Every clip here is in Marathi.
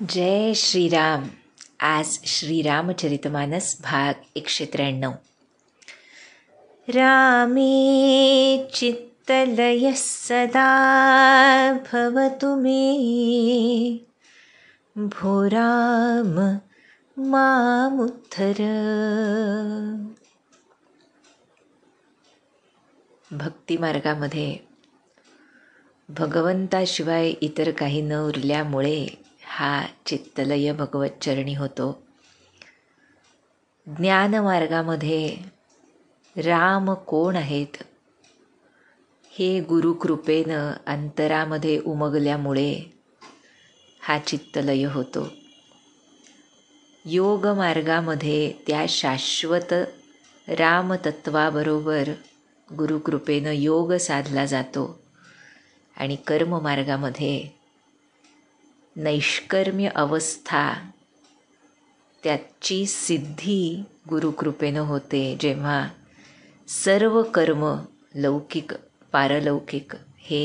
जय श्रीराम. आज श्रीरामचरितमानस भाग 193. रामे चित्तलयः सदा भवतु मे, भो राम मामुद्धर. भक्तिमार्गामध्ये भगवंताशिवाय इतर काही न उरल्यामुळे हा चित्तलय भगवतचरणी होतो. ज्ञानमार्गामध्ये राम कोण आहेत हे गुरुकृपेनं अंतरामध्ये उमगल्यामुळे हा चित्तलय होतो. योगमार्गामध्ये त्या शाश्वत रामतत्वाबरोबर गुरुकृपेनं योग साधला जातो आणि कर्ममार्गामध्ये नैष्कर्म्य अवस्था त्याची सिद्धी गुरुकृपेनं होते, जेव्हा सर्व कर्म लौकिक पारलौकिक हे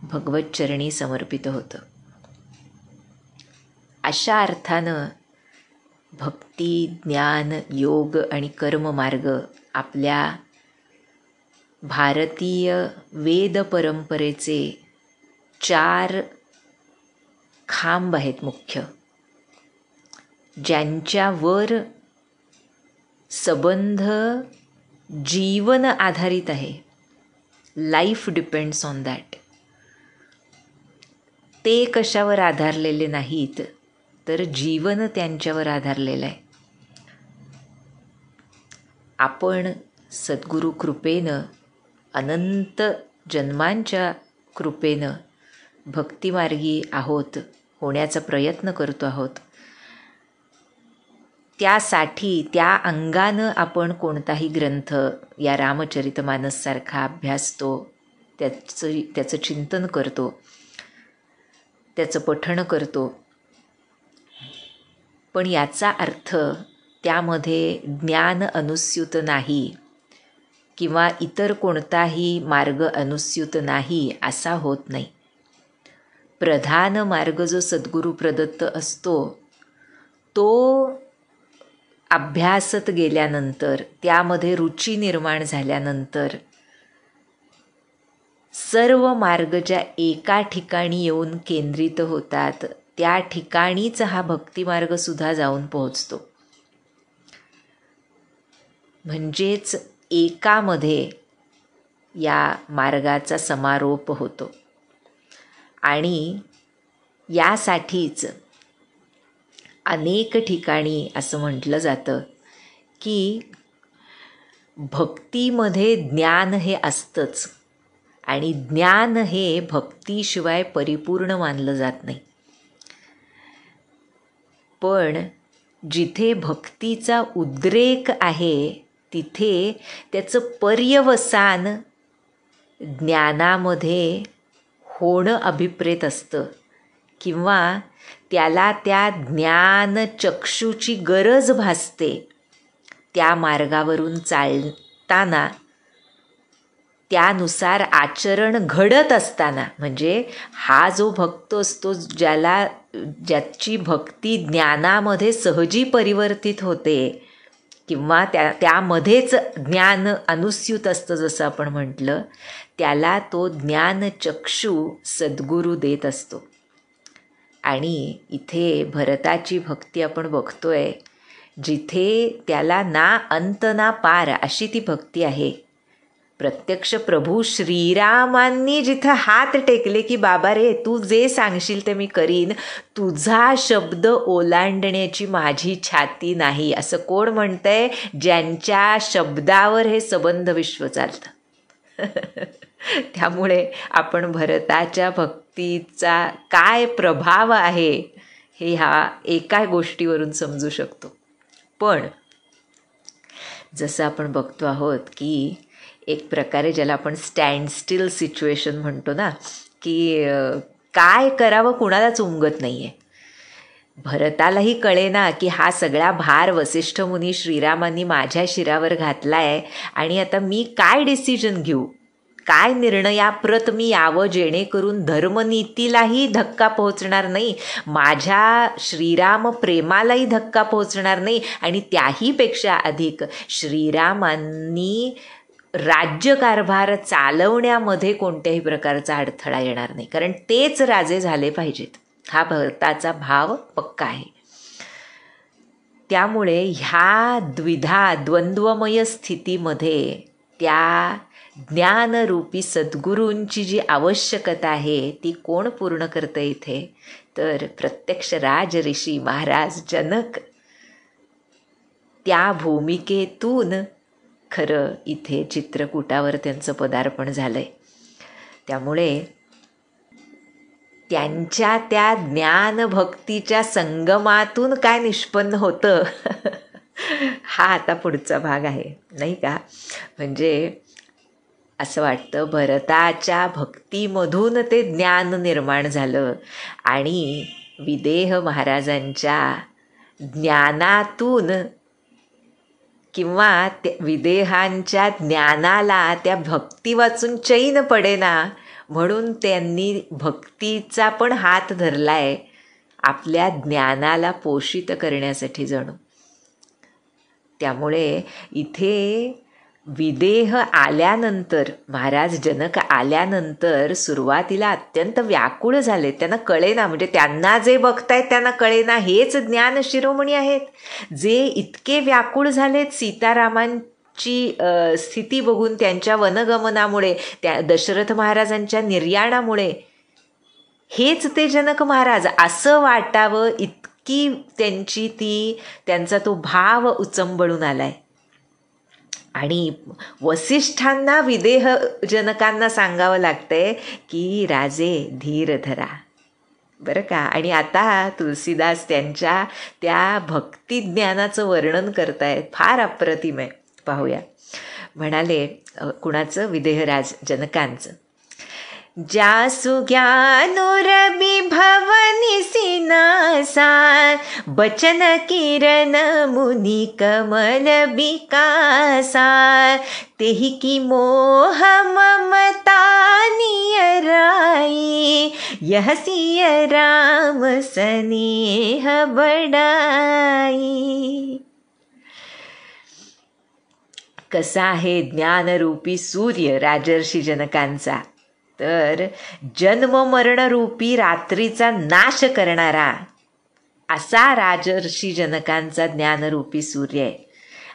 भगवतचरणी समर्पित होतं. अशा अर्थानं भक्ती, ज्ञान, योग आणि कर्ममार्ग आपल्या भारतीय वेद परंपरेचे 4 खांब आहेत मुख्य, ज्यांच्यावर संबंध जीवन आधारित आहे. Life depends on that. ते कशावर आधारलेले नाहीत, तर जीवन त्यांच्यावर आधारलेलं आहे. आपण सद्गुरु कृपेनं अनंत जन्मांच्या कृपेनं भक्तिमार्गी आहोत, होण्याचा प्रयत्न करतो आहोत. त्यासाठी त्या अंगानं आपण कोणताही ग्रंथ या रामचरितमानससारखा अभ्यासतो, त्याचं चिंतन करतो, त्याचं पठण करतो. पण याचा अर्थ त्यामध्ये ज्ञान अनुस्यूत नाही किंवा इतर कोणताही मार्ग अनुस्यूत नाही असा होत नाही. प्रधान मार्ग जो सद्गुरु प्रदत्त असतो तो अभ्यासत गेल्यानंतर, त्यामध्ये रुची निर्माण झाल्यानंतर सर्व मार्ग ज्या एका ठिकाणी येऊन केंद्रित होतात त्या ठिकाणीच हा भक्तिमार्गसुद्धा जाऊन पोहोचतो. म्हणजेच एकामध्ये या मार्गाचा समारोप होतो. आणि यासाठीच अनेक ठिकाणी असं म्हटलं जातं की भक्तीमध्ये ज्ञान हे असतंच आणि ज्ञान हे भक्तीशिवाय परिपूर्ण मानलं जात नाही. पण जिथे भक्तीचा उद्रेक आहे तिथे त्याचं पर्यवसान ज्ञानामध्ये होणं अभिप्रेत असतं किंवा त्याला त्या ज्ञानचक्षुची गरज भासते. त्या मार्गावरून चालताना त्यानुसार आचरण घडत असताना, म्हणजे हा जो भक्त असतो ज्याची भक्ती ज्ञानामध्ये सहजी परिवर्तित होते किंवा त्यामध्येच ज्ञान अनुस्यूत असतं जसं आपण म्हटलं, त्याला तो ज्ञानचक्षु सद्गुरू देत असतो. आणि इथे भरताची भक्ती आपण बघतोय, जिथे त्याला ना अंत ना पार अशी ती भक्ती आहे. प्रत्यक्ष प्रभू श्रीरामांनी जिथं हात टेकले की बाबा रे, तू जे सांगशील ते मी करीन, तुझा शब्द ओलांडण्याची माझी छाती नाही, असं कोण म्हणतंय? ज्यांच्या शब्दावर हे सबंध विश्व चालतं. त्यामुळे आपण भरताच्या भक्तीचा काय प्रभाव आहे हे ह्या एका गोष्टीवरून समजू शकतो. पण जसं आपण बघतो आहोत की एक प्रकारे ज्याला आपण स्टँड स्टील सिच्युएशन म्हणतो ना, की काय करावं कुणालाच उमगत नाही आहे. भरतालाही कळेना की हा सगळा भार वसिष्ठ मुनी श्रीरामांनी माझ्या शिरावर घातला आहे आणि आता मी काय डिसिजन घेऊ. काय निर्णयाप्रत मी यावं जेणेकरून धर्मनीतीलाही धक्का पोहोचणार नाही, माझ्या श्रीराम प्रेमालाही धक्का पोहोचणार नाही, आणि त्याहीपेक्षा अधिक श्रीरामांनी राज्यकारभार चालवण्यामध्ये कोणत्याही प्रकारचा अडथळा येणार नाही, कारण तेच राजे झाले पाहिजेत, हा भरताचा भाव पक्का आहे. त्यामुळे ह्या द्वंद्वमय स्थितीमध्ये त्या ज्ञानरूपी सद्गुरूंची जी आवश्यकता आहे ती कोण पूर्ण करतं इथे, तर प्रत्यक्ष राजऋषी महाराज जनक त्या भूमिकेतून खरं इथे चित्रकूटावर त्यांचं पदार्पण झालंय. त्यामुळे त्यांच्या त्या ज्ञानभक्तीच्या संगमातून काय निष्पन्न होतं हा आता पुढचा भाग आहे, नाही का. म्हणजे असं वाटतं भरताच्या भक्तीमधून ते ज्ञान निर्माण झालं आणि विदेह महाराजांच्या ज्ञानातून किंवा विदेहांच्या ज्ञानाला त्या भक्ती वाचून चैन पडेना म्हणून त्यांनी भक्तीचा पण हात धरलाय आपल्या ज्ञानाला पोषित करण्यासाठी जणू. त्यामुळे इथे विदेह आल्यानंतर, महाराज जनक आल्यानंतर सुरुवातीला अत्यंत व्याकुळ झाले, त्यांना कळेना, म्हणजे त्यांना जे बघतायत त्यांना कळेना हेच ज्ञान शिरोमणी आहेत. जे इतके व्याकुळ झालेत सीतारामांची स्थिती बघून, त्यांच्या वनगमनामुळे, त्या दशरथ महाराजांच्या निर्याणामुळे, हेच ते जनक महाराज असं वाटावं इतकी त्यांचा तो भाव उचंबळून आलाय. आणि वसिष्ठांना विदेह जनकांना सांगावं लागतंय की राजे धीर धरा, बरं का. आणि आता तुलसीदास त्यांच्या त्या भक्तिज्ञानाचं वर्णन करतायत, फार अप्रतिम आहे, पाहूया. म्हणाले, कुणाचं? विदेहराज जनकांचं. जासु ज्ञानुरबि भवनि सिनासा, बचन किरण मुनि कमल विकासा, तेहि की मोह ममता नियराई, यह सिय राम स्नेह बड़ाई. कसा आहे ज्ञानरूपी सूर्य राजर्षी जनकांचा, तर जन्म मरणरूपी रात्रीचा नाश करणारा असा राजर्षी जनकांचा ज्ञानरूपी सूर्य आहे.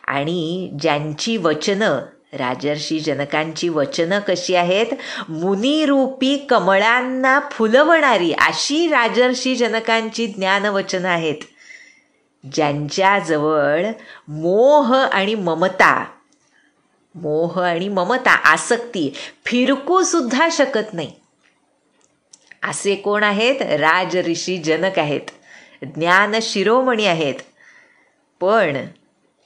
आणि ज्यांची वचनं, राजर्षी जनकांची वचनं कशी आहेत, मुनिरूपी कमळांना फुलवणारी अशी राजर्षी जनकांची ज्ञानवचनं आहेत. ज्यांच्याजवळ मोह आणि ममता, आसक्ती फिरकू सुद्धा शकत नाही, असे कोण आहेत? राजऋषी जनक आहेत, ज्ञान शिरोमणी आहेत. पण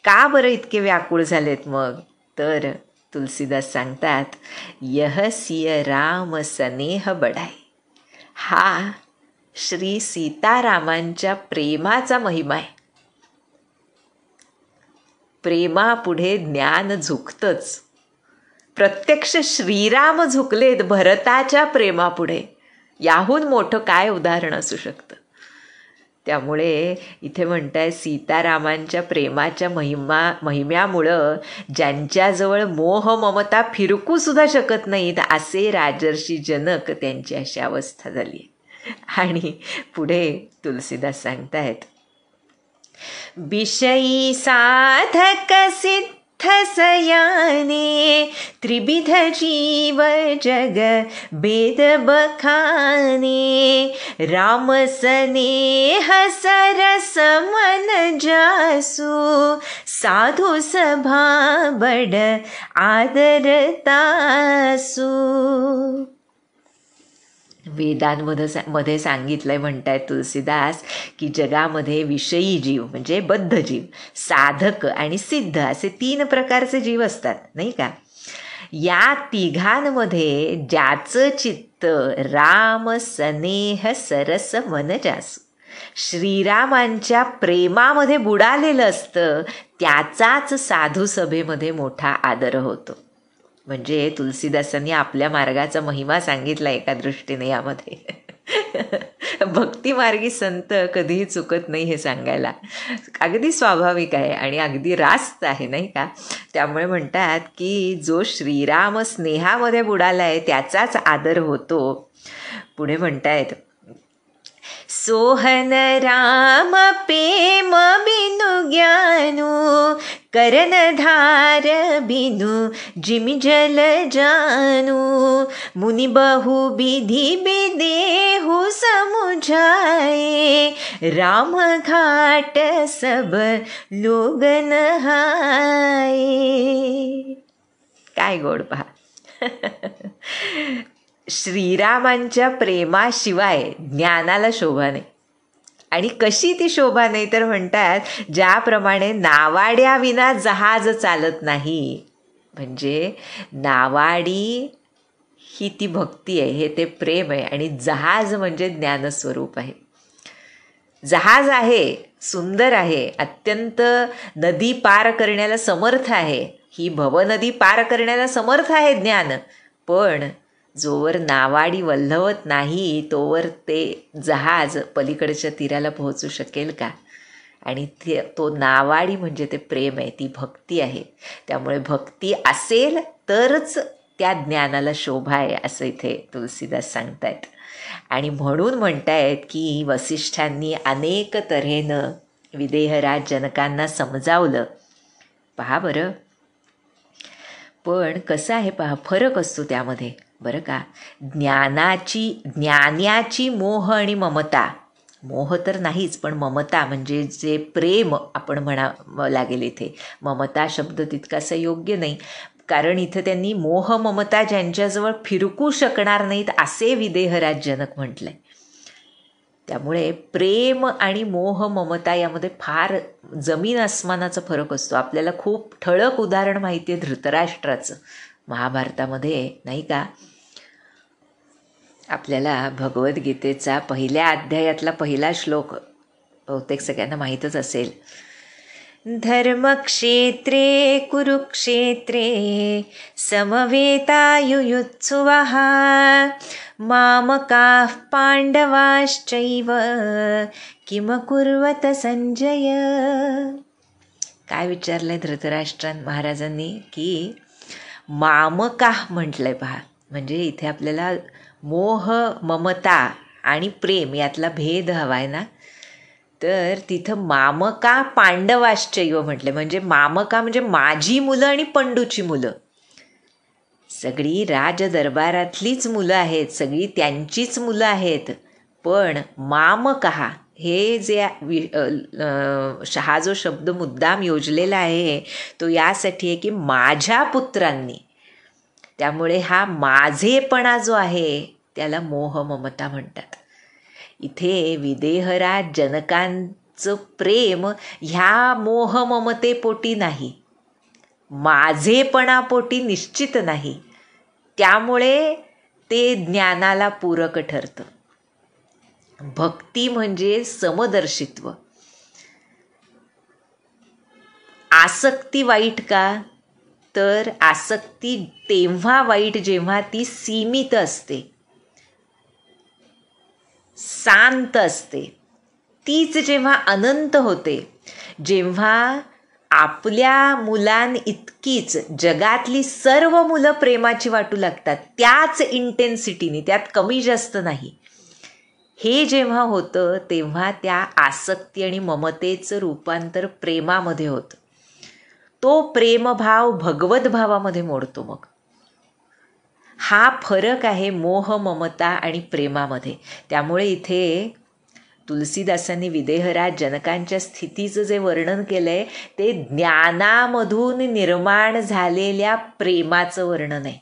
का बरं इतके व्याकुळ झालेत मग? तर तुलसीदास सांगतात, यह सिय राम स्नेह बडाई. हा श्री सीतारामांच्या प्रेमाचा महिमा आहे. प्रेमापुढे ज्ञान झुकतंच. प्रत्यक्ष श्रीराम झुकलेत भरताच्या प्रेमापुढे. याहून मोठं काय उदाहरण असू शकतं? त्यामुळे इथे म्हणताय सीतारामांच्या प्रेमाच्या महिम्यामुळं ज्यांच्याजवळ मोह ममता फिरकू सुद्धा शकत नाहीत असे राजर्षी जनक, त्यांची अशी अवस्था झाली. आणि पुढे तुलसीदास सांगतायत, विषयी साधक सिद्ध सयाने, त्रिविध जीव जग वेद बखाने, राम स्नेह सरस मन जासु, साधु सभा बड आदरतासु. वेदांमध्ये सांगितलंय, म्हणतायत तुलसीदास, की जगामध्ये विषयी जीव म्हणजे बद्ध जीव, साधक आणि सिद्ध असे 3 प्रकारचे जीव असतात, नाही का. या तिघांमध्ये ज्याचं चित्त राम स्नेह सरस मन जासू, श्रीरामांच्या प्रेमामध्ये बुडालेलं असतं, त्याचाच साधू सभेमध्ये मोठा आदर होतो. म्हणजे तुलसीदासांनी आपल्या मार्गाचा महिमा सांगितला एका दृष्टीने यामध्ये. भक्तिमार्गी संत कधीही चुकत नाही हे सांगायला अगदी स्वाभाविक आहे आणि अगदी रास्त आहे, नाही का. त्यामुळे म्हणतात की जो श्रीराम स्नेहामध्ये बुडालाय त्याचाच आदर होतो. पुढे म्हणतायत, सोहन राम प्रेम बिनु ज्ञानू करनधार बिनु जिमि जल जानू मुनि बहु विधि विदेहु समुझाए राम घाट सब लोग नहाए. काय गोड पहा. श्रीरामांच्या प्रेमाशिवाय ज्ञानाला शोभा नाही. आणि कशी ती शोभा नाही तर म्हणतात, ज्याप्रमाणे नावाड्याविना जहाज चालत नाही. म्हणजे नावाडी ही ती भक्ती आहे, हे ते प्रेम आहे, आणि जहाज म्हणजे ज्ञानस्वरूप आहे. जहाज आहे, सुंदर आहे, अत्यंत नदी पार करण्याला समर्थ आहे, ही भवनदी पार करण्याला समर्थ आहे ज्ञान. पण जोवर नावाडी वल्हवत नाही तोवर ते जहाज पलीकडच्या तीराला पोहोचू शकेल का. आणि तो नावाडी म्हणजे ते प्रेम आहे, ती भक्ती आहे. त्यामुळे भक्ती असेल तरच त्या ज्ञानाला शोभा आहे, असं इथे तुलसीदास सांगतायत. आणि म्हणून म्हणतायत की वसिष्ठांनी अनेक तऱ्हेनं विदेहराज जनकांना समजावलं. पहा बरं, पण कसं आहे पहा, फरक असतो त्यामध्ये बरं का. ज्ञानाची मोह आणि ममता, मोह तर नाहीच पण ममता म्हणजे जे प्रेम आपण म्हणावं लागेल इथे. ममता शब्द तितकासा योग्य नाही, कारण इथं त्यांनी मोह ममता ज्यांच्याजवळ फिरकू शकणार नाहीत असे विदेहराज जनक म्हटलंय. त्यामुळे प्रेम आणि मोह ममता यामध्ये फार जमीन आसमानाचा फरक असतो. आपल्याला खूप ठळक उदाहरण माहिती आहे धृतराष्ट्राचं महाभारतामध्ये, नाही का. आपल्याला भगवद्गीतेचा पहिल्या अध्यायातला पहिला श्लोक बहुतेक सगळ्यांना माहीतच असेल. धर्मक्षेत्रे कुरुक्षेत्रे समवेतायुयुत्सुवः मामकाः पांडवाश्चैव किम कुर्वत संजय. काय विचारलंय धृतराष्ट्रान महाराजांनी की मामकाः म्हटलंय पहा. म्हणजे इथे आपल्याला मोह ममता आणि प्रेम यातला भेद हवा आहे ना. तर तिथं मामका पांडवाश्चैव म्हटले. म्हणजे मामका म्हणजे माझी मुलं आणि पंडूची मुलं, सगळी राजदरबारातलीच मुलं आहेत, सगळी त्यांचीच मुलं आहेत. पण मामका हे जे हा जो शब्द मुद्दाम योजलेला आहे तो यासाठी आहे की माझ्या पुत्रांनी. त्यामुळे हा माझेपणा जो आहे त्याला मोह ममता म्हणतात. इथे विदेहराज जनकांचं प्रेम ह्या मोह ममतेपोटी नाही, माझेपणापोटी निश्चित नाही. त्यामुळे ते ज्ञानाला पूरक ठरतं. भक्ती म्हणजे समदर्शित्व. आसक्ती वाईट का, तर आसक्ती तेव्हा वाईट जेव्हा ती सीमित असते, शांत असते. तीच जेव्हा अनंत होते, जेव्हा आपल्या मुलांइतकीच जगातली सर्व मुलं प्रेमाची वाटू लागतात, त्याच इंटेन्सिटीने, त्यात कमी जास्त नाही, हे जेव्हा होतं तेव्हा त्या आसक्ती आणि ममतेचं रूपांतर प्रेमामध्ये होतं. तो प्रेमभाव भगवत भावामध्ये मोडतो. मग हा फरक आहे मोह ममता आणि प्रेमामध्ये. त्यामुळे इथे तुलसीदासांनी विदेहराज जनकांच्या स्थितीचं जे वर्णन केलं आहे ते ज्ञानामधून निर्माण झालेल्या प्रेमाचं वर्णन आहे,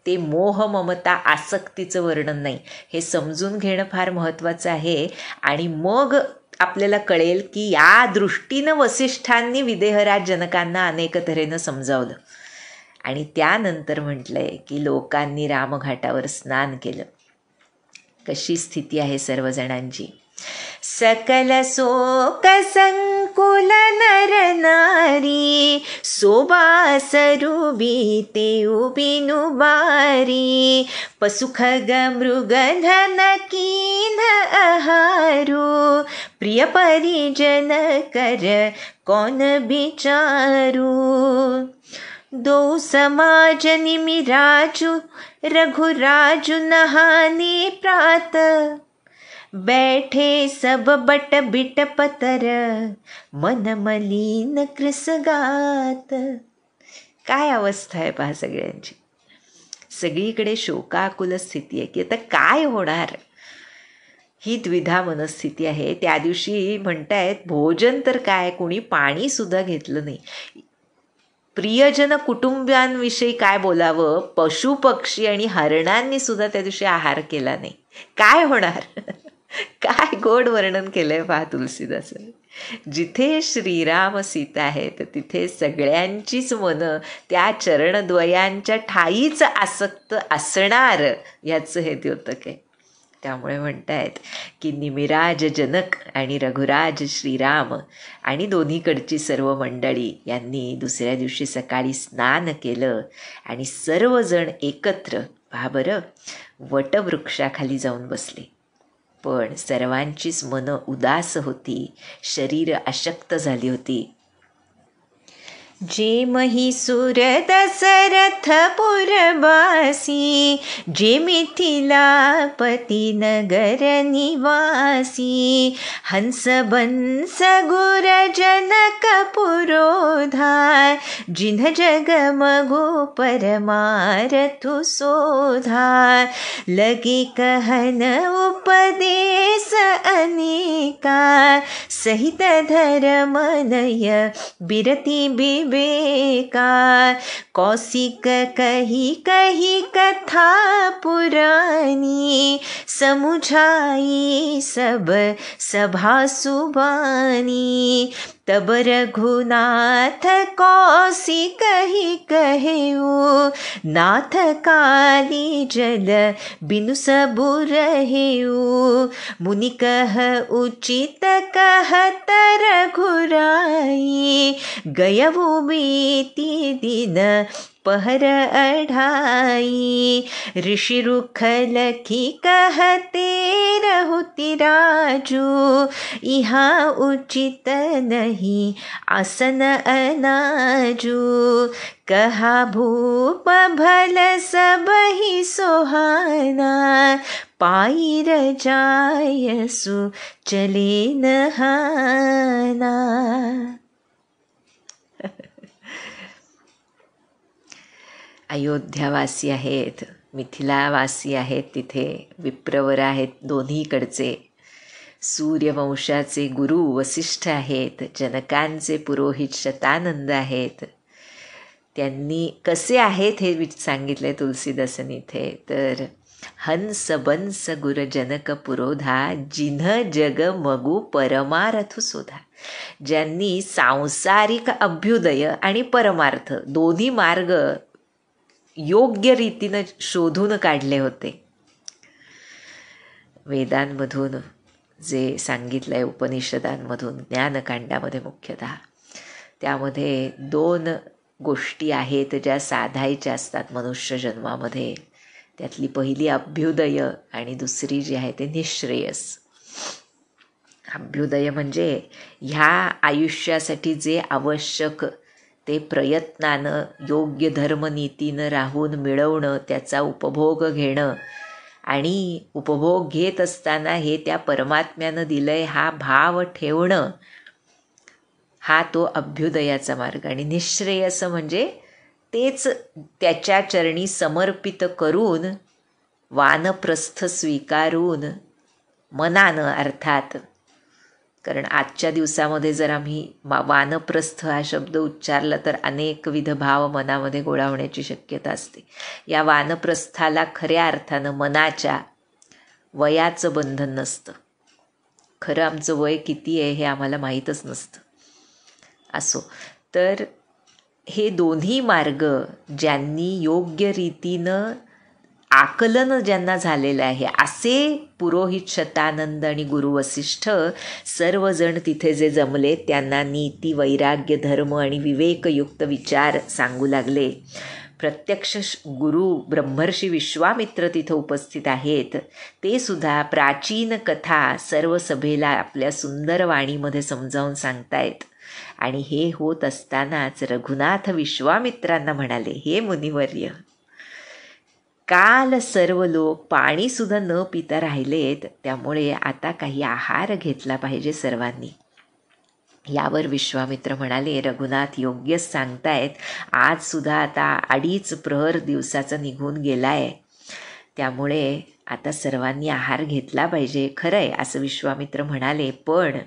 ते मोह ममता आसक्तीचं वर्णन नाही. हे समजून घेणं फार महत्त्वाचं आहे. आणि मग आपल्याला कळेल की या दृष्टीनं वसिष्ठांनी विदेहराज जनकांना अनेक तऱ्हेनं समजावलं. आणि त्यानंतर म्हटलंय की लोकांनी रामघाटावर स्नान केलं. कशी स्थिती आहे सर्वजणांची. सकल शोक संकुल नर नारी, शोभा सरुबीते उबिनु बारी, पशुखग मृग धन कीन आहारू, प्रिय परिजन कर कौन बिचारू। दो समाज निमिराजु रघुराजु नहाने प्रात, बैठे सब बट बिट पतर, मन मलिन कृसगात। काय अवस्था आहे पहा सगळ्यांची. सगळीकडे शोकाकुल स्थिती आहे की आता काय होणार, ही द्विधा मनस्थिती आहे. त्या दिवशी म्हणतायत भोजन तर काय, कोणी पाणी सुद्धा घेतलं नाही. प्रियजन कुटुंबियांविषयी काय बोलावं, पशु पक्षी आणि हरणांनी सुद्धा त्या दिवशी आहार केला नाही. काय होणार काय गोड वर्णन केलंय पहा तुलसीदासांनी. जिथे श्रीराम सीता आहेत तिथे सगळ्यांचीच मनं त्या चरणद्वयांच्या ठाईच आसक्त असणार याचं हे द्योतक आहे. त्यामुळे म्हणतायत की निमिराज जनक आणि रघुराज श्रीराम आणि दोन्हीकडची सर्व मंडळी यांनी दुसऱ्या दिवशी सकाळी स्नान केलं आणि सर्वजण एकत्र पहा बरं वटवृक्षाखाली जाऊन बसले. पण सर्वांचीच मनं उदास होती, शरीर अशक्त झाली होती. जे महिसूर दशरथ पुरवासी, जे मिथिलापती नगर निवासी, हंस बंस गुर जनक पुरोधा, जिन्ह जग मगो परमारथु शोधा, लगे कहन उपदेश अनेका, सहित धर्मनय बिरति बेका, कौशिक कही कही कथा पुरानी, समुझाई सब सभा सुबानी, तब रघुनाथ कौशिक ही कहेऊ, नाथ काली जल बिनु सबु रहेऊ, मुनि कह उचित कहत रघुराई, गयऊ बीती दिन पहर अढ़ाई, ऋषि रुख लखी कहते रहुति राजू, यहाँ उचित नहीं आसन अनाजू, कहा भूप भल सब ही सोहाना, पाई रजायसु चले नहाना. अयोध्यावासी आहेत, मिथिलावासी आहेत, तिथे विप्रवर आहेत दोन्हीकडचे, सूर्यवंशाचे गुरु वसिष्ठ आहेत, जनकांचे पुरोहित शतानंद आहेत. त्यांनी कसे आहेत हे सांगितले तुलसीदासांनी इथे. तर हंस बंस गुर जनक पुरोधा, जिन्ह जग मगु परमारथ शोधा. ज्यांनी सांसारिक अभ्युदय आणि परमार्थ दोन्ही मार्ग योग्य रीतीनं शोधून काढले होते. वेदांमधून जे सांगितलं आहे, उपनिषदांमधून, ज्ञानकांडामध्ये मुख्यतः, त्यामध्ये 2 गोष्टी आहेत ज्या साधायच्या असतात मनुष्य जन्मामध्ये. त्यातली पहिली अभ्युदय आणि दुसरी जी आहे ते निःश्रेयस. अभ्युदय म्हणजे ह्या आयुष्यासाठी जे आवश्यक ते प्रयत्नानं योग्य धर्मनीतीनं राहून मिळवणं, त्याचा उपभोग घेणं आणि उपभोग घेत असताना हे त्या परमात्म्यानं दिलंय हा भाव ठेवणं, हा तो अभ्युदयाचा मार्ग. आणि निःश्रेयस म्हणजे तेच त्याच्या चरणी समर्पित करून वानप्रस्थ स्वीकारून मनानं, अर्थात कारण आजच्या दिवसामध्ये जर आम्ही वानप्रस्थ हा शब्द उच्चारला तर अनेकविध भाव मनामध्ये गोळा होण्याची शक्यता असते. या वानप्रस्थाला खऱ्या अर्थानं मनाच्या वयाचं बंधन नसतं. खरं आमचं वय किती आहे हे आम्हाला माहीतच नसतं. असो, तर हे दोन्ही मार्ग ज्यांनी योग्य रीतीनं आकलन ज्यांना झालेलं आहे असे पुरोहित शतानंद आणि गुरु वसिष्ठ सर्वजण तिथे जे जमले त्यांना नीती, वैराग्य, धर्म आणि विवेकयुक्त विचार सांगू लागले. प्रत्यक्ष गुरु ब्रह्मर्षी विश्वामित्र तिथं उपस्थित आहेत. ते सुद्धा प्राचीन कथा सर्व सभेला आपल्या सुंदर वाणीमध्ये समजावून सांगतायत. आणि हे होत असतानाच रघुनाथ विश्वामित्रांना म्हणाले, हे मुनिवर्य, काल सर्व लोक पाणीसुद्धा न पिता राहिलेत, त्यामुळे आता काही आहार घेतला पाहिजे सर्वांनी. यावर विश्वामित्र म्हणाले, रघुनाथ योग्यच सांगतायत. आजसुद्धा आता 2.5 प्रहर दिवसाचा निघून गेलाय, त्यामुळे आता सर्वांनी आहार घेतला पाहिजे. खरं आहे असं विश्वामित्र म्हणाले. पण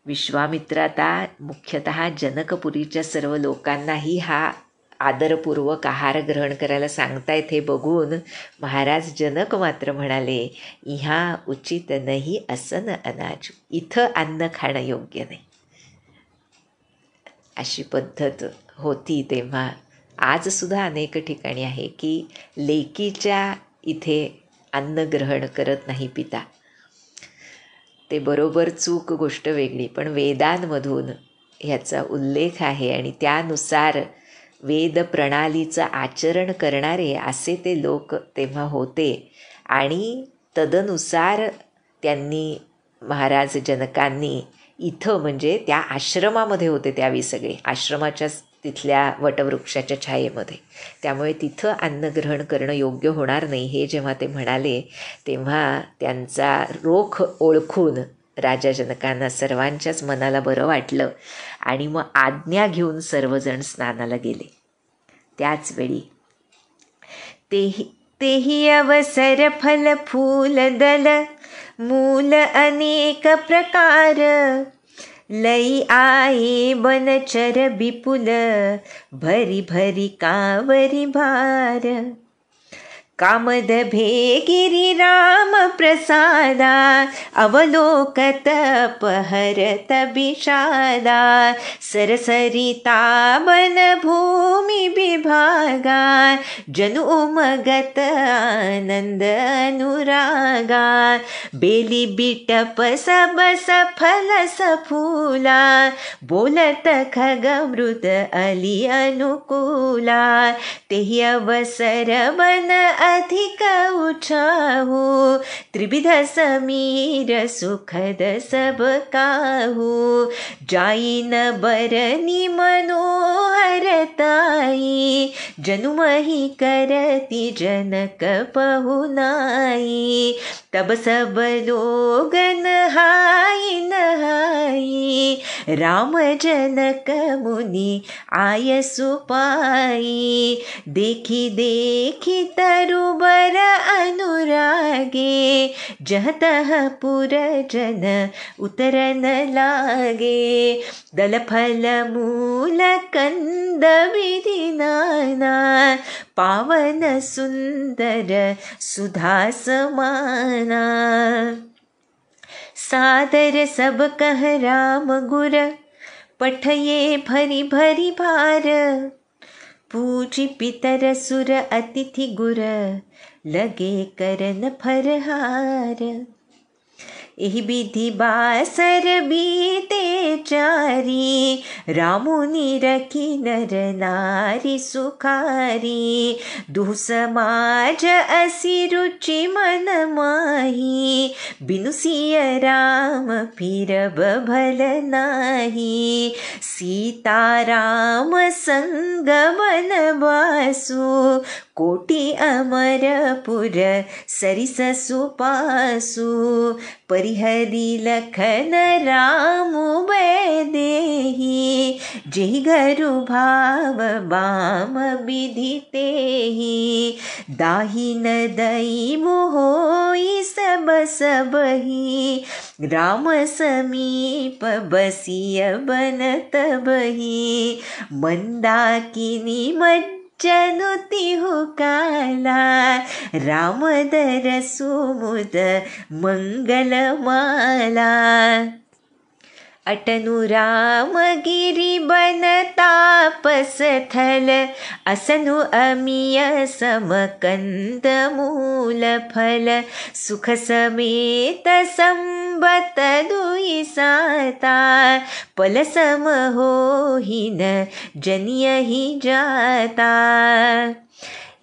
विश्वामित्र आता मुख्यतः जनकपुरीच्या सर्व लोकांनाही हा आदरपूर्वक आहार ग्रहण करायला सांगतायत. हे बघून महाराज जनक मात्र म्हणाले, इहा उचित नाही असन अनाज, इथं अन्न खाणं योग्य नाही. अशी पद्धत होती तेव्हा. आजसुद्धा अनेक ठिकाणी आहे की लेकीच्या इथे अन्न ग्रहण करत नाही पिता. ते बरोबर चूक गोष्ट वेगळी, पण वेदांमधून ह्याचा उल्लेख आहे आणि त्यानुसार वेद प्रणालीचं आचरण करणारे असे ते लोक तेव्हा होते. आणि तदनुसार त्यांनी महाराज जनकांनी इथं म्हणजे त्या आश्रमामध्ये होते त्यावेळी सगळे, आश्रमाच्याच तिथल्या वटवृक्षाच्या छायेमध्ये, त्यामुळे तिथं अन्न ग्रहण करणं योग्य होणार नाही हे जेव्हा ते म्हणाले तेव्हा त्यांचा रोख ओळखून राजा जनकांना सर्वांच्याच मनाला बरं वाटलं. आणि मग आज्ञा घेऊन सर्वजण स्नानाला गेले. त्याचवेळी तेही अवसर फल फूल दल मूल अनेक प्रकार, लई आये बनचर विपुल भरी भरी कावरी भार. कामद भेगिरी राम प्रसादा, अवलोकत पहरत विषादा. सरसरिता बन भूमि विभागा, जनु उमगत आनंद अनुरागा. बेली बिटप सब सफल सफूला, बोलत खग मृत अली अनुकूला. तेहि अवसर बन अधिक उछाहू, त्रिविध समीर सुखद सब काहू. जाईन बरनी मनोहरताई, जनुमहि करती जनक पहुनाई. तब सब लोगन हाई नहाई, राम जनक मुनि आय सुपाई. देखी देखी तरुबर अनुरागे, जहतः पुर जन उतरन लागे. दल फल मूल कंद विधि नाना, पावन सुंदर सुधा समाना. सादर सब कह राम गुर, पठये भरी भरी भार. पूजी पितर सुर अतिथि गुर, लगे करन फरहार. एहि विधि बासर बीते चारी, रामुनि रखी नर नारी सुखारी. दुह समाज असी रुचि मन माही, बिनु सिय राम फिरब भल नाही. सीता राम संग वनवासु, कोटि अमरपुर सरिस सुपासु. परिहरि लखन राम वैदेही, जेहि घरु भाव बाम विधि तेहि. दाहि न दई मोहि सब सबहि, राम समीप बसिय बन तबहि. मंदाकिनी जनुति हुकाला, राम दर सुमुद मंगलमाला. अटनु रामगिरी बन तापसथल, असनु अमीय समकंद मूल फल, सुख समेत संबत दुई साता, पल सम होहिन जनिय ही जाता।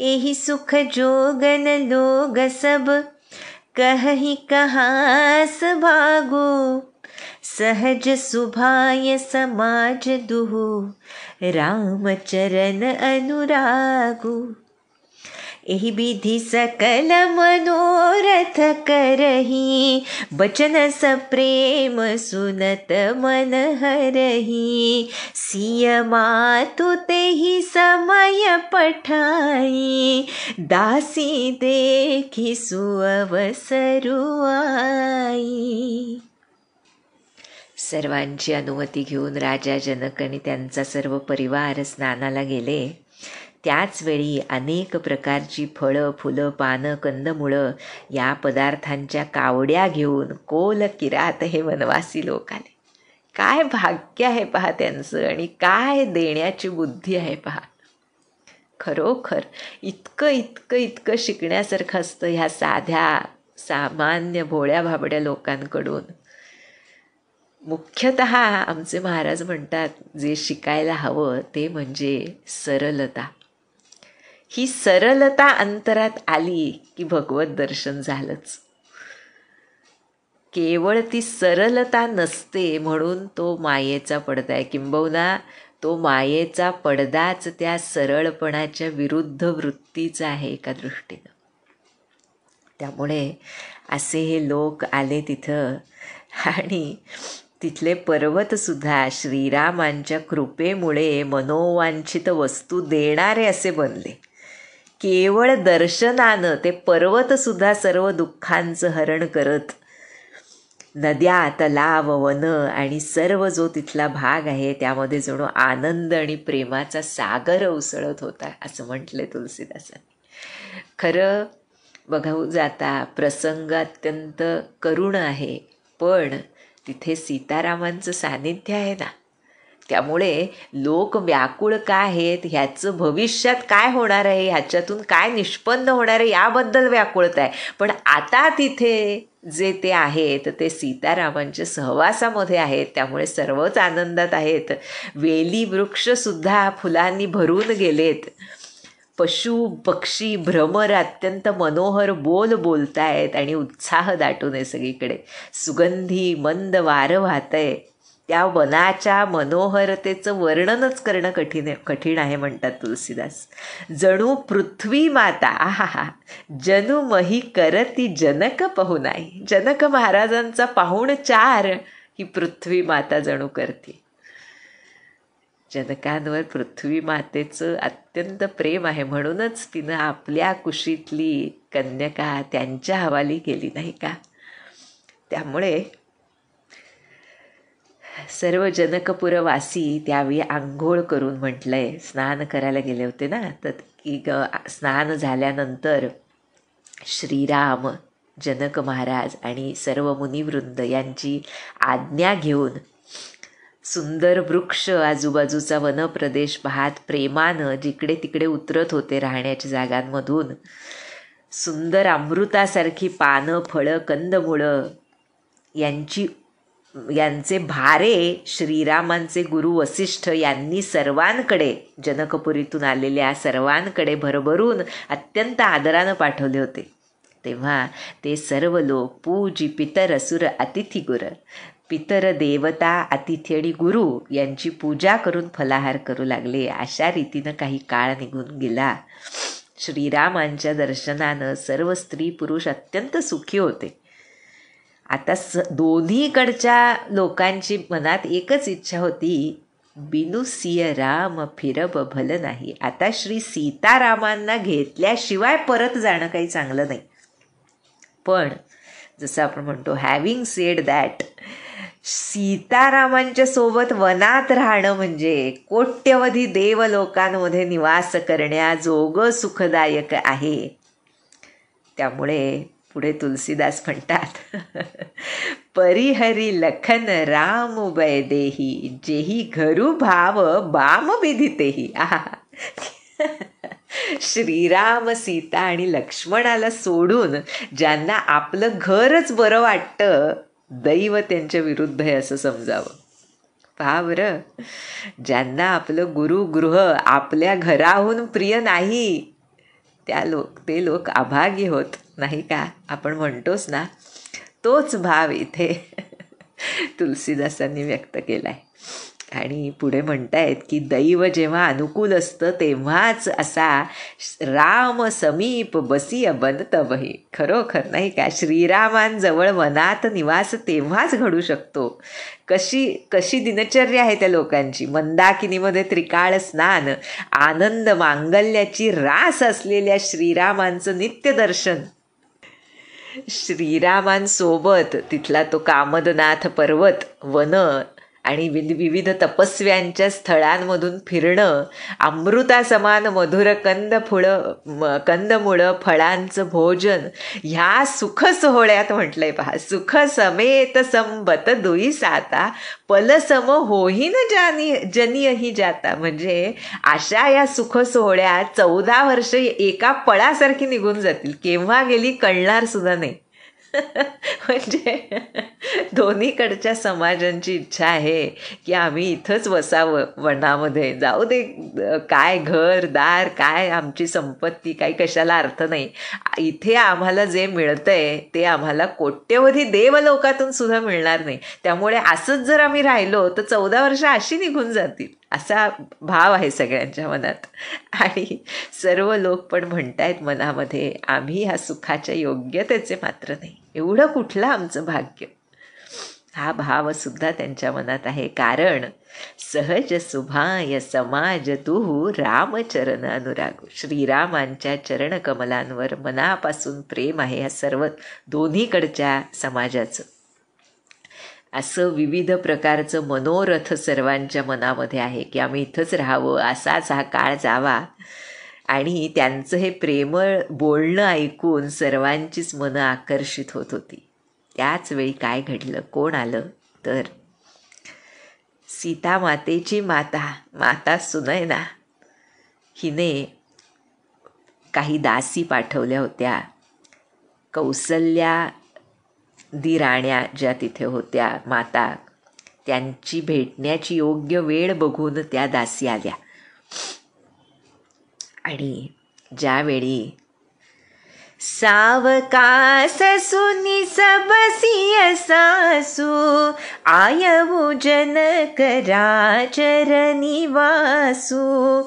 एहि सुख जोगन लोग सब, कहि कहास भागु, सहज सुभाय समाज दुहु, राम चरण अनुरागु। एहि विधि सकल मनोरथ करही, बचन सप्रेम सुनत मन हरही, सिय मातु तेहि समय पठाई, दासी देखि सुअवसरु आई। सर्वांची अनुमती घेऊन राजा जनक आणि त्यांचा सर्व परिवार स्नानाला गेले. त्याच वेळी अनेक प्रकारची फळं, फुलं, पानं, कंदमुळं या पदार्थांच्या कावड्या घेऊन कोल किरात हे वनवासी लोक आले. काय भाग्य आहे पहा त्यांचं, आणि काय देण्याची बुद्धी आहे पहा. खरोखर इतकं इतकं इतकं शिकण्यासारखं असतं ह्या साध्या सामान्य भोळ्या भाबड्या लोकांकडून. मुख्यतः आमचे महाराज म्हणतात जे शिकायला हवं ते म्हणजे सरलता. ही सरलता अंतरात आली की भगवत दर्शन झालंच. केवळ ती सरलता नसते म्हणून तो मायेचा पडदा आहे, किंबहुना तो मायेचा पडदाच त्या सरळपणाच्या विरुद्ध वृत्तीचा आहे एका दृष्टीनं. त्यामुळे असे हे लोक आले तिथं, आणि तिथले पर्वतसुद्धा श्रीरामांच्या कृपेमुळे मनोवांछित वस्तू देणारे असे बनले. केवळ दर्शनानं ते पर्वतसुद्धा सर्व दुःखांचं हरण करत नद्या, तलाव, वन आणि सर्व जो तिथला भाग आहे त्यामध्ये जणू आनंद आणि प्रेमाचा सागर उसळत होता असं म्हटले तुलसीदासांनी. खरं बघाऊ जाता प्रसंग अत्यंत करुण आहे, पण तिथे सीतारामांचं सानिध्य आहे ना, त्यामुळे लोक व्याकुळ का आहेत, ह्याचं भविष्यात काय होणार आहे, ह्याच्यातून काय निष्पन्न होणार आहे याबद्दल व्याकुळता आहे. पण आता तिथे जे ते आहेत ते सीतारामांच्या सहवासामध्ये आहेत, त्यामुळे सर्वच आनंदात आहेत. वेली वृक्षसुद्धा फुलांनी भरून गेलेत. पशु पक्षी भ्रमर अत्यंत मनोहर बोल बोलतायत आणि उत्साह दाटून आहे सगळीकडे. सुगंधी मंद वारं वाहतंय. त्या वनाच्या मनोहरतेचं वर्णनच करणं कठीण आहे म्हणतात तुलसीदास. जणू पृथ्वी माता, आहा, जणू मही करती जनक पाहुणाई. जनक महाराजांचा पाहुणचार ही पृथ्वी माता जणू करते. जनकांवर पृथ्वी मातेचं अत्यंत प्रेम आहे, म्हणूनच तिनं आपल्या कुशीतली कन्यका त्यांच्या हवाली केली नाही का. त्यामुळे सर्व जनकपुरवासी त्यावेळी आंघोळ करून म्हटलंय, स्नान करायला गेले होते ना, तर की स्नान झाल्यानंतर श्रीराम, जनक महाराज आणि सर्व मुनिवृंद यांची आज्ञा घेऊन सुंदर वृक्ष, आजूबाजूचा वनप्रदेश पाहत प्रेमानं जिकडे तिकडे उतरत होते राहण्याच्या जागांमधून. सुंदर अमृतासारखी पानं, फळं, कंदमुळं यांचे भारे श्रीरामांचे गुरु वसिष्ठ यांनी सर्वांकडे, जनकपुरीतून आलेल्या सर्वांकडे भरभरून अत्यंत आदरानं पाठवले होते. तेव्हा ते सर्व लोक पूजी पितर असुर अतिथी गुर, पितर देवता अतिथी आणि गुरु यांची पूजा करून फलाहार करू लागले. अशा रीतीनं काही काळ निघून गेला. श्रीरामांच्या दर्शनानं सर्व स्त्री पुरुष अत्यंत सुखी होते. आता दोन्हीकडच्या लोकांची मनात एकच इच्छा होती, बिनु सिय राम फिरब भल नाही. आता श्री सीतारामांना घेतल्याशिवाय परत जाणं काही चांगलं नाही. पण जसं आपण म्हणतो, हॅव्हिंग सेड दॅट, सीतारामांच्या सोबत वनात राहणं म्हणजे कोट्यवधी देवलोकांमध्ये निवास करण्याजोगं सुखदायक आहे. त्यामुळे पुढे तुलसीदास म्हणतात परिहरी लखन राम उभय देही जेही घरू भाव बाम विधितेही. आहा श्रीराम सीता आणि लक्ष्मणाला सोडून ज्यांना आपलं घरच बरं वाटतं दैव त्यांच्या विरुद्ध आहे असं समजावं. पहा बरं, ज्यांना आपलं गुरुगृह आपल्या घराहून प्रिय नाही ते लोक अभागी होत नाही का, आपण म्हणतोच ना. तोच भाव इथे तुलसीदासांनी व्यक्त केला आहे. आणि पुढे म्हणतायत की दैव जेव्हा अनुकूल असतं तेव्हाच असा राम समीप बसी बनतवही. खरोखर नाही का, श्रीरामांजवळ मनात निवास तेव्हाच घडू शकतो. कशी दिनचर्या आहे त्या लोकांची. मंदाकिनीमध्ये त्रिकाळ स्नान, आनंद मांगल्याची रास असलेल्या श्रीरामांचं नित्य दर्शन, श्रीरामांसोबत तिथला तो कामदनाथ पर्वत, वन आणि विविध तपस्व्यांच्या स्थळांमधून फिरणं, अमृतासमान मधुर कंदमुळं फळांचं भोजन, ह्या सुख सोहळ्यात म्हटलंय पहा. सुख समेत संबत दुई साता पलसम होईन जनियही जाता. म्हणजे अशा या सुख सोहळ्यात 14 वर्ष एका पळासारखी निघून जातील, केव्हा गेली कळणार सुद्धा नाही. म्हणजे दोन्हीकडच्या समाजांची इच्छा आहे की आम्ही इथंच वसावं, वनामध्ये. जाऊ दे काय घरदार, काय आमची संपत्ती, काही कशाला अर्थ नाही. इथे आम्हाला जे मिळतंय ते आम्हाला कोट्यवधी देवलोकातून सुद्धा मिळणार नाही. त्यामुळे असंच जर आम्ही राहिलो तर 14 वर्ष अशी निघून जातील, असा भाव आहे सगळ्यांच्या मनात. आणि सर्व लोक पण म्हणतायत मनामध्ये आम्ही ह्या सुखाच्या योग्यतेचे मात्र नाही, एवढं कुठलं आमचं भाग्य. हा भाव सुद्धा त्यांच्या मनात आहे. कारण सहज सुभाय समाज तू रामचरण अनुराग. श्रीरामांच्या चरणकमलांवर मनापासून प्रेम आहे ह्या सर्व दोन्हीकडच्या समाजाचं. असं विविध प्रकारचं मनोरथ सर्वांच्या मनामध्ये आहे की आम्ही इथंच राहावं, असाच हा काळ जावा. आणि त्यांचं हे प्रेमळ बोलणं ऐकून सर्वांचीच मनं आकर्षित होत होती. त्याच वेळी काय घडलं, कोण आलं तर सीता मातेची माता सुनयना हिने काही दासी पाठवल्या होत्या. कौसल्या राण्या ज्या तिथे होत्या माता, त्यांची भेटण्याची योग्य वेळ बघून त्या दासी आल्या. आणि ज्यावेळी सावकास सुनी सबसिय सासू आयवु जनक राचरणी वासू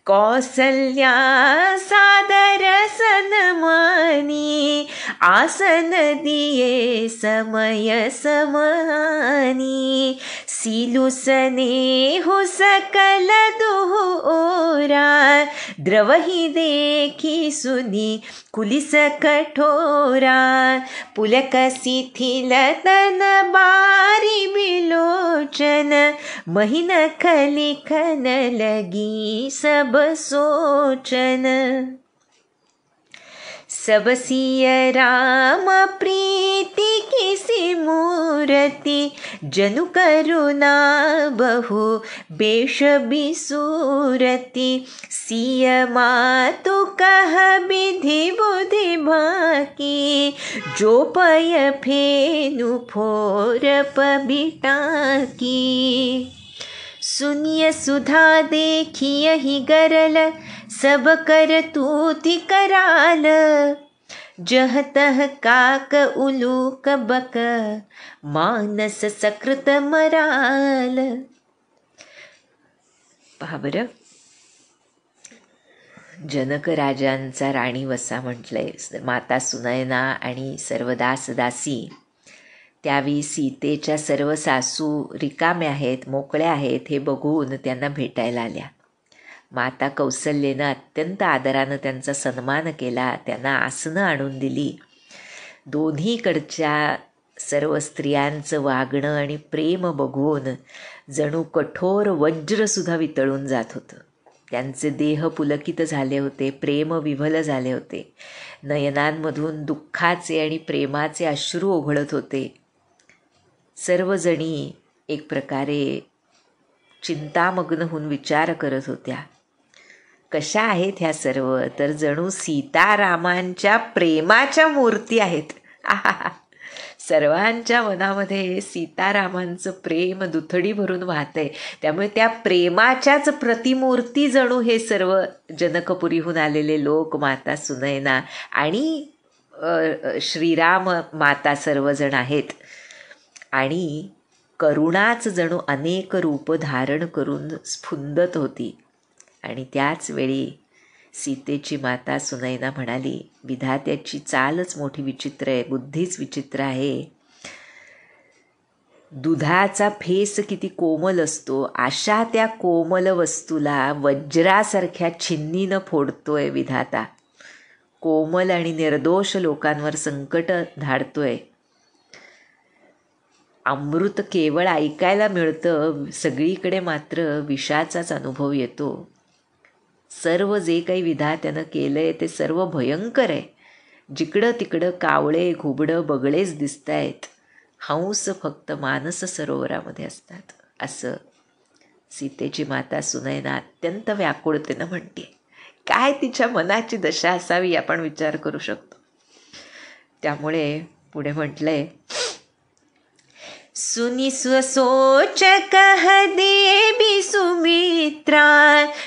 कौसल्या सादर सन्मानी आसन दिये समय समानी सिलुसने हो सकल दोरा द्रवही देखी सुनी कुलिस कठोरा पुलक शिथिल तन बारी बिलोचन महिन खलिखन लगी सब सोचन सबसिय राम प्रीति किसी मूर्ति जनु करुणा बहु बेश बिसूरति सिय मातु कह विधि बुद्धि बाकी जो पय फेनु फोर पबिटाकी सुनिय सुधा देखिय ही गरल सब कर तूति कराल जह तह काक उलूक बक मानस सकृत मराल. पहा बरं, जनक राजांचा राणी वसा म्हटलंय. माता सुनयना आणि सर्व दास दासी त्यावेळी सीतेच्या सर्व सासू रिकाम्या आहेत, मोकळ्या आहेत हे बघून त्यांना भेटायला आल्या. माता कौसल्येनं अत्यंत आदरानं त्यांचा सन्मान केला, त्यांना आसनं आणून दिली. दोन्हीकडच्या सर्व स्त्रियांचं वागणं आणि प्रेम बघून जणू कठोर वज्रसुद्धा वितळून जात होतं. त्यांचे देह पुलकित झाले होते, प्रेम विव्हल झाले होते. नयनांमधून दुःखाचे आणि प्रेमाचे अश्रू ओघळत होते. सर्वजणी एक प्रकारे चिंतामग्न होऊन विचार करत होत्या. कशा आहेत ह्या सर्व? तर जणू सीतारामांच्या प्रेमाच्या मूर्ती आहेत. सर्वांच्या मनामध्ये सीतारामांचं प्रेम दुथडी भरून वाहतंय. त्यामुळे त्या प्रेमाच्याच प्रतिमूर्ती जणू हे सर्व जनकपुरीहून आलेले लोक, माता सुनयना आणि श्रीराम माता सर्वजण आहेत. आणि करुणाच जणू अनेक रूप धारण करून स्फुंदत होती. आणि त्याच वेळी सीतेची माता सुनयना म्हणाली, विधात्याची चालच मोठी विचित्र आहे, बुद्धीच विचित्र आहे. दुधाचा फेस किती कोमल असतो, अशा त्या कोमल वस्तूला वज्रासारख्या छिन्नीनं फोडतोय विधाता. कोमल आणि निर्दोष लोकांवर संकट धाडतोय. अमृत केवळ ऐकायला मिळतं, सगळीकडे मात्र विषाचाच अनुभव येतो. सर्व जे काही विधात्यानं केलंय ते सर्व भयंकर आहे. जिकडं तिकडं कावळे, घुबडं, बगळेच दिसत आहेत. हंस फक्त मानस सरोवरामध्ये असतात, असं सीतेची माता सुनयना अत्यंत व्याकुळतेनं म्हणते. काय तिच्या मनाची दशा असावी आपण विचार करू शकतो. त्यामुळे पुढे म्हटलंय, सुनी सोच कह देवी सुमित्रा,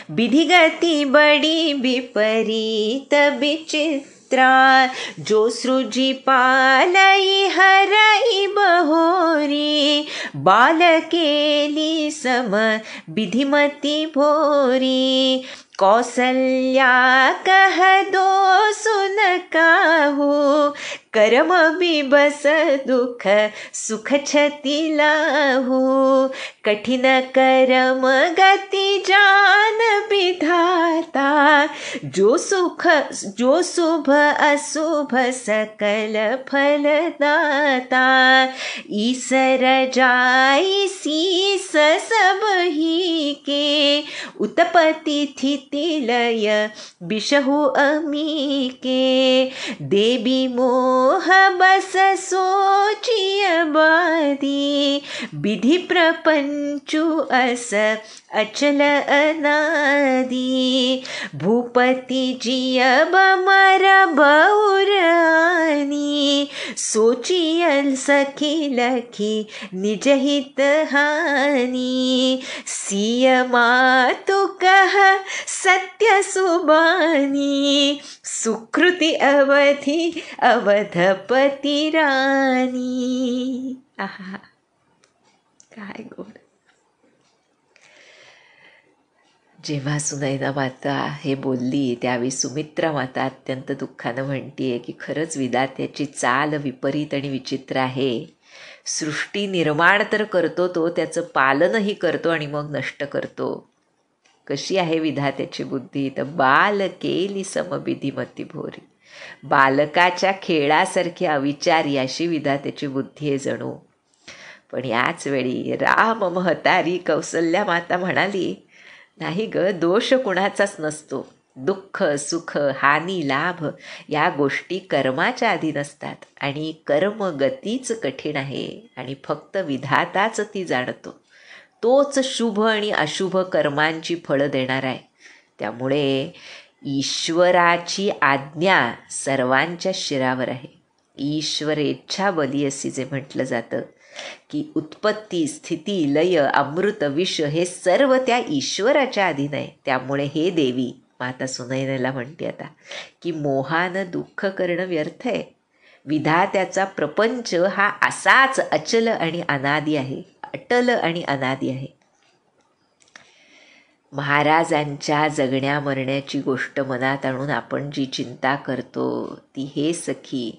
विधिगति बड़ी विपरीत विचित्रा, जो सृजी पालई हरई बहोरी, बालकेली सम विधिमति भोरी, कौसल्या कह दो सुन काहू, कर्म बिबस दुख सुख छति लाहू, कठिन कर्म गति जान विधाता, जो शुभ अशुभ सकल फलदाता, ईसर जाई शीस सब ही के, उत्पत्ति थिति लय बिषहु अमी के, देवी मोह बस सोचिय बादी, विधि प्रपंचु अस अचल अनादि, भूपति जियब मर बउरानी, सोचियल सखी लखी निज हित हानि, सिय मातु कह सत्य सुबानी, सुकृति अवधि अवधपति रानी. आहा, काय गोड. जेव्हा सुनयना माता हे बोलली त्यावेळी सुमित्रा माता अत्यंत दुःखानं म्हणतीये की खरंच विधात्याची चाल विपरीत आणि विचित्र आहे. सृष्टी निर्माण तर करतो तो, त्याचं पालनही करतो आणि मग नष्ट करतो. कशी आहे विधात्याची बुद्धी? तर बाल केली समविधिमती भोरी, बालकाच्या खेळासारखी अविचारी अशी विधात्याची बुद्धी आहे जणू. पण याच वेळी राम महतारी कौसल्या माता म्हणाली, नाही ग, दोष कुणाचाच नसतो. दुःख सुख हानी लाभ या गोष्टी कर्माच्या अधीन असतात आणि कर्म गतीच कठीण आहे आणि फक्त विधाताच ती जाणतो. तोच शुभ आणि अशुभ कर्मांची फळं देणार आहे. त्यामुळे ईश्वराची आज्ञा सर्वांच्या शिरावर आहे. ईश्वरेच्छा बली असे जे म्हटलं जातं की उत्पत्ती स्थिती लय अमृत विष हे सर्व त्या ईश्वराच्या अधीन आहे. त्यामुळे हे देवी माता सुनयनेला म्हणते आता की मोहानं दुःख करणं व्यर्थ आहे. विधात्याचा प्रपंच हा असाच अचल आणि अनादी आहे, अटल आणि अनादी आहे. महाराजांच्या जगण्या मरण्याची गोष्ट मनात आणून आपण जी चिंता करतो ती हे सखी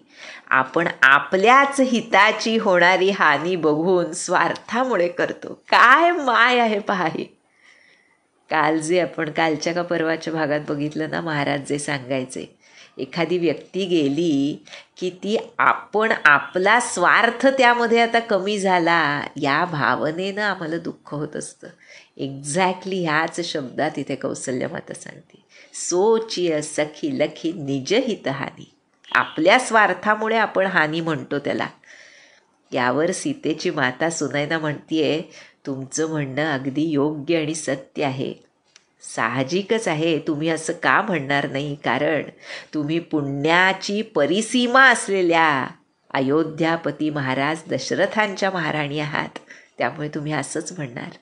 आपण आपल्याच हिताची होणारी हानी बघून स्वार्थामुळे करतो. काय माय आहे पहा ही. काल जे आपण कालच्या का परवाच्या भागात बघितलं ना, महाराज जे सांगायचे एखादी व्यक्ती गेली की ती आपण आपला स्वार्थ त्यामध्ये आता कमी झाला या भावनेनं आम्हाला दुःख होत असतं. एक्झॅक्टली ह्याच शब्दात इथे कौसल्यमाता सांगते, सोचिय सखी लखी निजहित हानी. आपल्या स्वार्थामुळे आपण हानी म्हणतो त्याला. यावर सीतेची माता सुनैना म्हणतीये, तुमचं म्हणणं अगदी योग्य आणि सत्य आहे. साहजिकच आहे, तुम्ही असं का म्हणणार नाही, कारण तुम्ही पुण्याची परिसीमा असलेल्या अयोध्यापती महाराज दशरथांच्या महाराणी आहात, त्यामुळे तुम्ही असंच म्हणणार.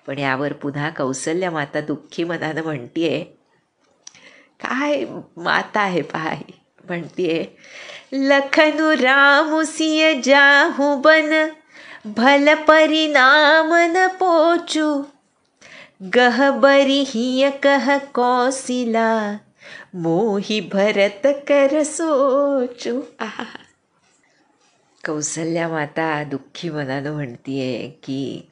पण यावर पुन्हा कौसल्या माता दुःखी मनानं म्हणतीये, काय माता आहे पहा, म्हणतीये, लखनु राम सिय जाहू बन भल परिणाम न पोचू गहबरी हिय कह कौशिला मोही भरत कर सोचू. आहा. कौसल्या माता दुःखी मनानं म्हणतीये की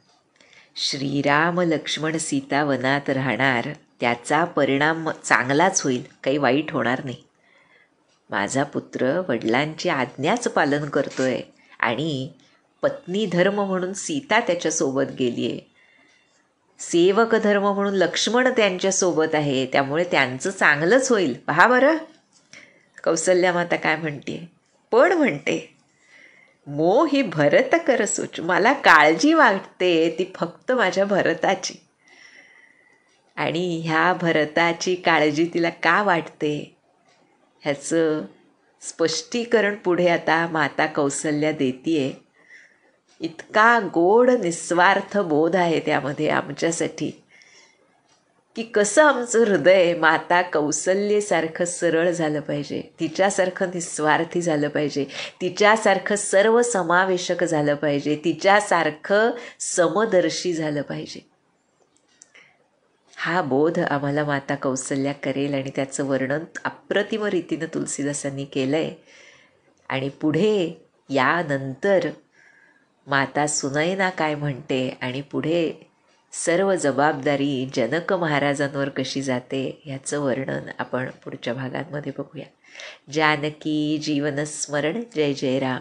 श्रीराम लक्ष्मण सीता वनात राहणार, त्याचा परिणाम चांगलाच होईल, काही वाईट होणार नाही. माझा पुत्र वडिलांची आज्ञाच पालन करतोय आणि पत्नी धर्म म्हणून सीता त्याच्यासोबत गेली आहे, सेवक धर्म म्हणून लक्ष्मण त्यांच्यासोबत आहे, त्यामुळे त्यांचं चांगलंच होईल. पहा बरं कौसल्या माता काय म्हणते. पण म्हणते, मोही भरत कर सोच, मला काळजी वाटते ती फक्त माझ्या भरताची. आणि ह्या भरताची काळजी तिला का वाटते ह्याचं स्पष्टीकरण पुढे आता माता कौसल्या देतीये. इतका गोड निस्वार्थ बोध आहे त्यामध्ये आमच्यासाठी की कसं आमचं हृदय माता कौसल्येसारखं सरळ झालं पाहिजे, तिच्यासारखं निस्वार्थी झालं पाहिजे, तिच्यासारखं सर्व समावेशक झालं पाहिजे, तिच्यासारखं समदर्शी झालं पाहिजे. हा बोध आम्हाला माता कौसल्या करेल आणि त्याचं वर्णन अप्रतिम रीतीनं तुलसीदासांनी केलं आहे. आणि पुढे यानंतर माता सुनैना काय म्हणते आणि पुढे सर्व जबाबदारी जनक महाराजांवर कशी जाते ह्याचं वर्णन आपण पुढच्या भागांमध्ये बघूया. जानकी जीवन स्मरण. जय जय राम.